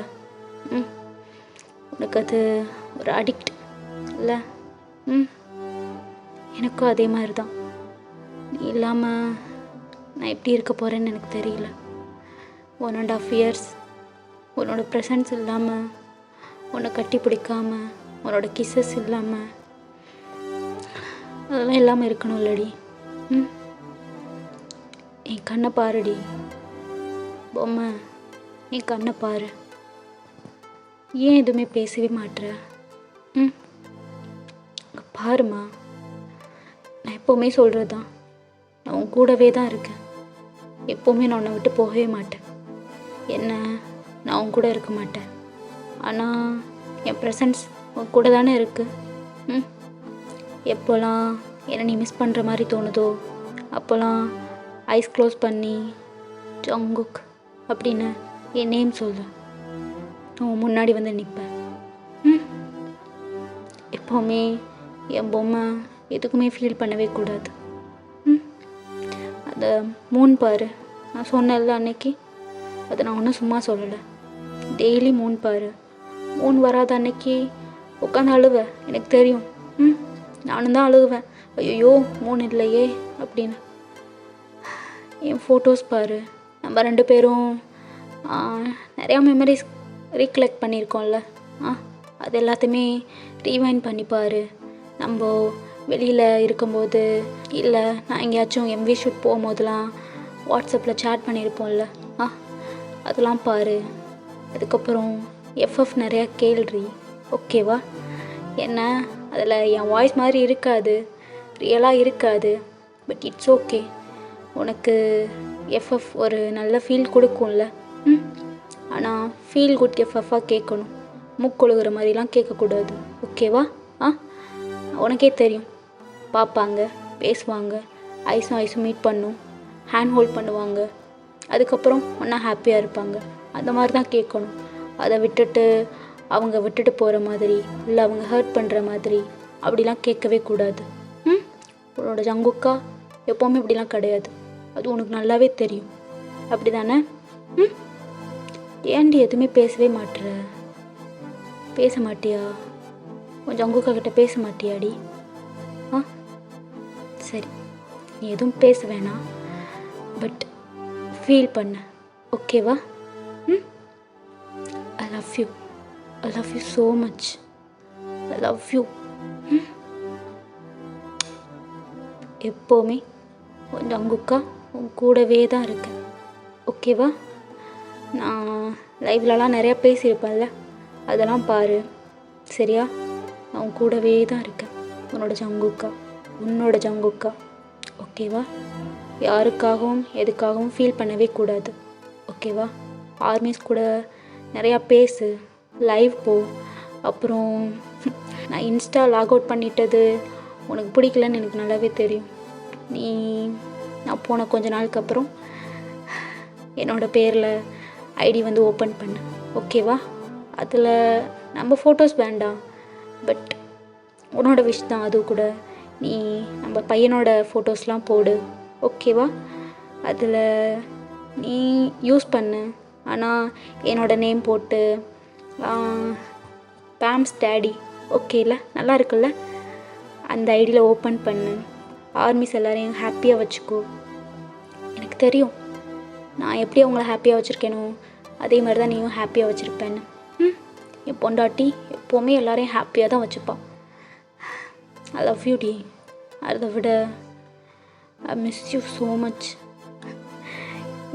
உனக்கு அது ஒரு அடிக்ட் இல்லை? எனக்கும் அதே மாதிரி தான். நீ இல்லாமல் நான் எப்படி இருக்க போகிறேன்னு எனக்கு தெரியல. 1.5 years உன்னோட ப்ரெசன்ஸ் இல்லாமல், உன்னை கட்டி பிடிக்காமல், உன்னோட கிஸ்ஸஸ் இல்லாமல், அதெல்லாம் இல்லாமல் இருக்கணும் இல்லடி? என் கண்ணை பாருடி பொம்மை, என் கண்ணை பாரு. ஏன் எதுவுமே பேசவே மாட்டுற? பாருமா, நான் எப்போவுமே சொல்கிறது தான், நான் உன் கூடவே தான் இருக்கேன். எப்போவுமே நான் உன்னை விட்டு போகவே மாட்டேன். என்ன, நான் உன் கூட இருக்க மாட்டேன். ஆனால் என் ப்ரெசன்ஸ் உன் கூட தானே இருக்குது. எப்போல்லாம் என்னை நீ மிஸ் பண்ணுற மாதிரி தோணுதோ அப்போல்லாம் ஐஸ் க்ளோஸ் பண்ணி ஜங்குக் அப்படின்னு என் நேம் சொல்லு. நான் முன்னாடி வந்து நிற்பேன். எப்போவுமே என் பொம்மை எதுக்குமே ஃபீல் பண்ணவே கூடாது. அந்த மூன் பாரு, நான் சொன்னேன்ல அன்னைக்கு, அதை நான் ஒன்றும் சும்மா சொல்லலை. டெய்லி மூன் பாரு. மூன் வராத அன்னைக்கு உட்காந்து அழுவேன், எனக்கு தெரியும். நானும் தான் அழுகுவேன், ஐயோ மூன் இல்லையே அப்படின்னு. என் ஃபோட்டோஸ் பாரு, நம்ம 2 பேரும் நிறையா மெமரிஸ் ரீகலெக்ட் பண்ணியிருக்கோம்ல, அது எல்லாத்தையுமே ரீவைண்ட் பண்ணி பாரு. நம்ம வெளியில் இருக்கும்போது, இல்லை நான் எங்கேயாச்சும் எம்வி ஷூட் போகும்போதெல்லாம் வாட்ஸ்அப்பில் சேட் பண்ணியிருப்போம்ல, அதெல்லாம் பாரு. அதுக்கப்புறம் எஃப்எஃப் நிறையா கேள்றி, ஓகேவா? என்ன, அதில் என் வாய்ஸ் மாதிரி இருக்காது, ரியலாக இருக்காது, பட் இட்ஸ் ஓகே. உனக்கு எஃப்எஃப் ஒரு நல்ல ஃபீல் கொடுக்கும்ல. ஆனால் ஃபீல் குட் எஃப்எஃபாக கேட்கணும், மூக்கொழுகிற மாதிரிலாம் கேட்கக்கூடாது, ஓகேவா? உனக்கே தெரியும், பார்ப்பாங்க, பேசுவாங்க, ஐஸும் மீட் பண்ணும், ஹேண்ட் ஹோல்ட் பண்ணுவாங்க, அதுக்கப்புறம் ஒன்றா ஹாப்பியாக இருப்பாங்க. அந்த மாதிரி தான் கேட்கணும். அதை விட்டுட்டு அவங்க விட்டுட்டு போகிற மாதிரி, இல்லை அவங்க ஹர்ட் பண்ணுற மாதிரி அப்படிலாம் கேட்கவே கூடாது. உன்னோட ஜங்குக்கா எப்போவுமே இப்படிலாம் கிடையாது, அது உனக்கு நல்லாவே தெரியும், அப்படி தானே? ஏன்டி எதுவுமே பேசவே மாட்டுற? பேச மாட்டியா? உன் ஜங்குக்கா கிட்ட பேச மாட்டியாடி? சரி, நீ எதுவும் பேச வேணாம், பட் ஃபீல் பண்ண, ஓகேவா? I love you. I love you so much. I love you. எப்போவுமே உன் ஜங்குக்கா உன் கூடவே தான் இருக்கேன், ஓகேவா? நான் லைவ்லலாம் நிறையா பேசியிருப்பேன்ல, அதெல்லாம் பாரு, சரியா? நான் உன் கூடவே தான் இருக்கேன், உன்னோட ஜங்குக்கா, ஓகேவா? யாருக்காகவும் எதுக்காகவும் ஃபீல் பண்ணவே கூடாது, ஓகேவா? ஆர்மிஸ் கூட நிறையா பேசு, லைவ் போ. அப்புறம் நான் இன்ஸ்டா லாக் அவுட் பண்ணிட்டது உனக்கு பிடிக்கலன்னு எனக்கு நல்லாவே தெரியும். நான் போன கொஞ்ச நாளுக்கு அப்புறம் என்னோடய பேரில் ஐடி வந்து ஓப்பன் பண்ணு, ஓகேவா? அதில் நம்ம ஃபோட்டோஸ் வேண்டாம், பட் உன்னோட விஷ் தான் அது கூட. நீ நம்ம பையனோட ஃபோட்டோஸ்லாம் போடு, ஓகேவா? அதில் நீ யூஸ் பண்ணு, ஆனால் என்னோடய நேம் போட்டு பேம்ஸ் டேடி, ஓகேல? நல்லா இருக்குல்ல? அந்த ஐடியில் ஓப்பன் பண்ணு. ஆர்மிஸ் எல்லாரையும் ஹாப்பியாக வச்சுக்கோ. எனக்கு தெரியும் நான் எப்படி அவங்கள ஹாப்பியாக வச்சுருக்கேனோ அதே மாதிரி தான் நீயும் ஹாப்பியாக வச்சுருப்பேன்னு. என் பொண்டாட்டி எப்போவுமே எல்லாரையும் ஹாப்பியாக தான் வச்சுப்பான். ஐ லவ் யூ டி. அதை விட I miss you so much.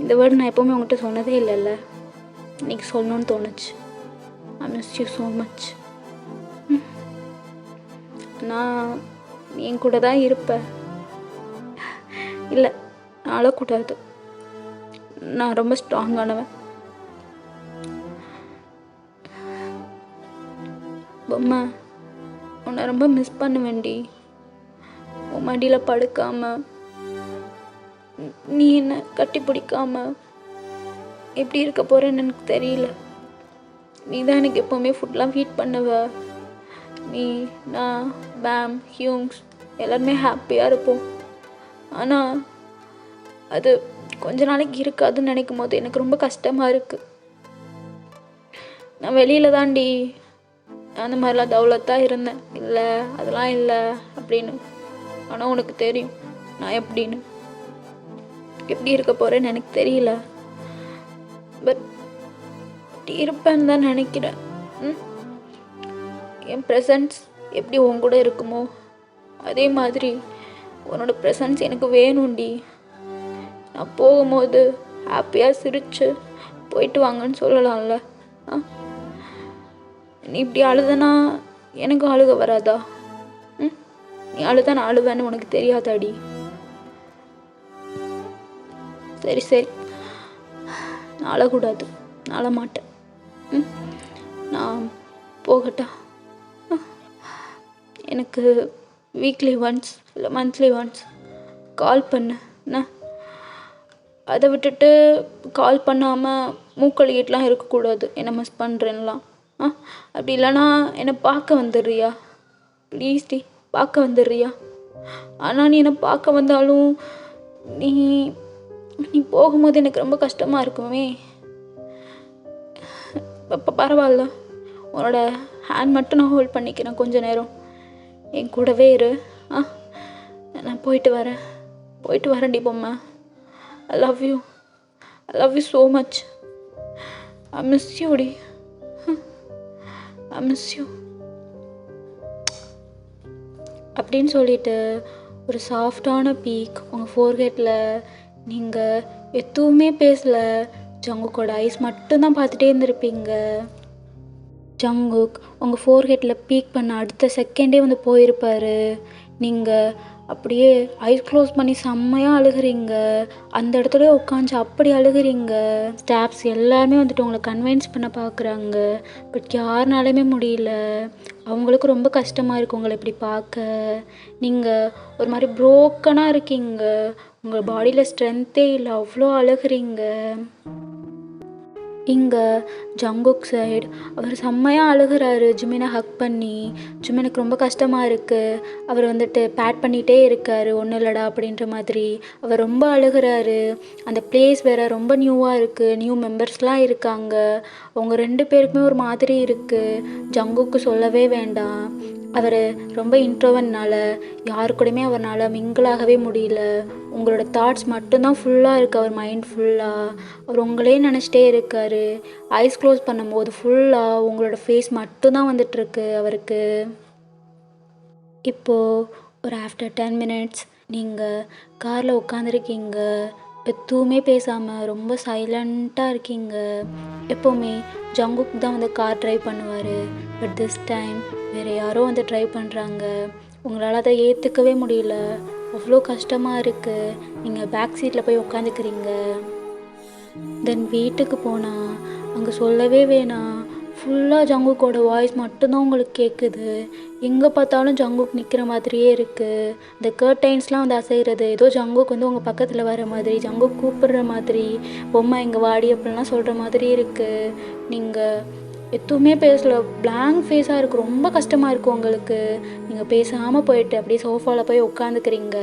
இந்த வேர்டு நான் எப்போவுமே உங்கள்கிட்ட சொன்னதே இல்லைல்ல, இன்றைக்கி சொல்லணும்னு தோணுச்சு. I miss you so much. நான் என் கூட தான் இருப்பேன். இல்லை, நான் அழக்கூடாது. நான் ரொம்ப ஸ்ட்ராங்கானவன். பொம்மா, உன்னை ரொம்ப மிஸ் பண்ணுவேன்டி. உன் மடியில் படுக்காம, நீ என்னை கட்டி பிடிக்காம எப்படி இருக்க போகிறேன்னு எனக்கு தெரியல. நீ தான் எனக்கு எப்போவுமே ஃபுட்லாம் ஃபீட் பண்ணுவ. நீ, நான், பேம், ஹியூங்ஸ் எல்லாருமே ஹாப்பியாக இருப்போம். ஆனால் அது கொஞ்ச நாளைக்கு இருக்காதுன்னு நினைக்கும் போது எனக்கு ரொம்ப கஷ்டமாக இருக்குது. நான் வெளியில் தாண்டி அந்த மாதிரிலாம் தௌலத்தாக இருந்தேன். இல்லை, அதெல்லாம் இல்லை அப்படின்னு. ஆனால் உனக்கு தெரியும் நான் எப்படி இருக்க போகிறேன்னு எனக்கு தெரியல. பட் இருப்பேன்னு தான் நினைக்கிறேன். என் ப்ரெசன்ஸ் எப்படி உன் கூட இருக்குமோ அதே மாதிரி உன்னோட ப்ரெசன்ஸ் எனக்கு வேணும்டி. நான் போகும்போது ஹாப்பியாக சிரித்து போயிட்டு வாங்கன்னு சொல்லலாம்ல. நீ இப்படி அழுதனா எனக்கு அழுக வராதா? நீ அழுதா நான் அழுவேன்னு உனக்கு தெரியாதாடி? சரி சரி, நான் அழக்கூடாது, நான் அழமாட்டேன். நான் போகட்டா? எனக்கு வீக்லி ஒன்ஸ் இல்லை மந்த்லி ஒன்ஸ் கால் பண்ணு. என்ன, அதை விட்டுட்டு கால் பண்ணாமல் மூக்கழுகிட்டுலாம் இருக்கக்கூடாது என்னை மிஸ் பண்ணுறேன்லாம். அப்படி இல்லைனா என்னை பார்க்க வந்துடுறியா? ப்ளீஸ் டி, பார்க்க வந்துடுறியா? ஆனால் நீ என்னை பார்க்க வந்தாலும் நீ போகும்போது எனக்கு ரொம்ப கஷ்டமாக இருக்குமே. இப்போ பரவாயில்ல, உன்னோட ஹேண்ட் மட்டும் நான் ஹோல்ட் பண்ணிக்கிறேன் கொஞ்ச நேரம். என் கூடவே இரு. நான் போயிட்டு வரேன்டி பொம்மை. I love you so much. I miss you டி. ஐ மிஸ் யூ அப்படின்னு சொல்லிட்டு ஒரு சாஃப்டான பீக் உங்கள் ஃபோர்ஹெட்டில். நீங்கள் எதுவுமே பேசலை, ஜங்குக்கோட ஐஸ் மட்டும்தான் பார்த்துட்டே இருந்திருப்பீங்க. ஜங்குக் உங்கள் ஃபோர்ஹெட்டில் பீக் பண்ண அடுத்த செகண்டே வந்து போயிருப்பார். நீங்கள் அப்படியே ஐஸ் க்ளோஸ் பண்ணி செம்மையாக அழுகிறீங்க. அந்த இடத்துல உட்காந்து அப்படி அழுகிறீங்க. ஸ்டாஃப்ஸ் எல்லாருமே வந்துட்டு உங்களை கன்வின்ஸ் பண்ண பார்க்குறாங்க, பட் யாருனாலுமே முடியல. அவங்களுக்கு ரொம்ப கஷ்டமாக இருக்குது உங்களை இப்படி பார்க்க. நீங்கள் ஒரு மாதிரி ப்ரோக்கனாக இருக்கீங்க. உங்கள் பாடியில் ஸ்ட்ரென்த்தே இல்லை, அவ்வளோ அழுகிறீங்க. இங்கே ஜங்குக் சைடு அவர் செம்மையாக அழுகிறாரு ஜிமினை ஹக் பண்ணி. ஜிமினுக்கு ரொம்ப கஷ்டமாக இருக்குது. அவர் வந்துட்டு பேட் பண்ணிகிட்டே இருக்கார், ஒன்றும் இல்லைடா அப்படின்ற மாதிரி. அவர் ரொம்ப அழுகிறாரு. அந்த பிளேஸ் வேறு ரொம்ப நியூவாக இருக்குது, நியூ மெம்பர்ஸ்லாம் இருக்காங்க. அவங்க 2 பேருக்குமே ஒரு மாதிரி இருக்குது. ஜங்குக்கு சொல்லவே வேண்டாம். அவர் ரொம்ப இன்ட்ரோவர்ட்னால யாரு கூடயுமே அவரால் மிங்கிளாகவே முடியல. உங்களோட தாட்ஸ் மட்டும்தான் ஃபுல்லாக இருக்குது அவர் மைண்ட் ஃபுல்லாக. அவர் உங்களே நினச்சிட்டே இருக்கார். ஐஸ் க்ளோஸ் பண்ணும்போது ஃபுல்லாக உங்களோட ஃபேஸ் மட்டும்தான் வந்துட்டுருக்கு அவருக்கு. இப்போது ஒரு ஆஃப்டர் 10 minutes நீங்கள் காரில் உட்காந்துருக்கீங்க. எதுவுமே பேசாமல் ரொம்ப சைலண்ட்டாக இருக்கீங்க. எப்போவுமே ஜங்குக் தான் வந்து கார் ட்ரைவ் பண்ணுவார், பட் திஸ் டைம் வேறு யாரோ வந்து ட்ரைவ் பண்ணுறாங்க. உங்களால் அதை ஏற்றுக்கவே முடியல, அவ்வளோ கஷ்டமாக இருக்குது. நீங்கள் பேக் சீட்டில் போய் உட்காந்துக்கிறீங்க. தென் வீட்டுக்கு போனால் அங்கே சொல்லவே வேணாம், ஃபுல்லாக ஜங்குக்கோட வாய்ஸ் மட்டும்தான் உங்களுக்கு கேட்குது. எங்கே பார்த்தாலும் ஜங்குக் நிற்கிற மாதிரியே இருக்குது. இந்த கர்டைன்ஸ்லாம் வந்து அசைகிறது ஏதோ ஜங்குக் வந்து உங்கள் பக்கத்தில் வர மாதிரி, ஜங்குக் கூப்பிடுற மாதிரி, பொம்மை இங்கே வாடி அப்படிலாம் சொல்கிற மாதிரி இருக்குது. நீங்கள் எதுவுமே பேசல, பிளாங்க் ஃபேஸாக இருக்குது. ரொம்ப கஷ்டமாக இருக்குது உங்களுக்கு. நீங்கள் பேசாமல் போயிட்டு அப்படியே சோஃபாவில் போய் உட்காந்துக்கிறீங்க.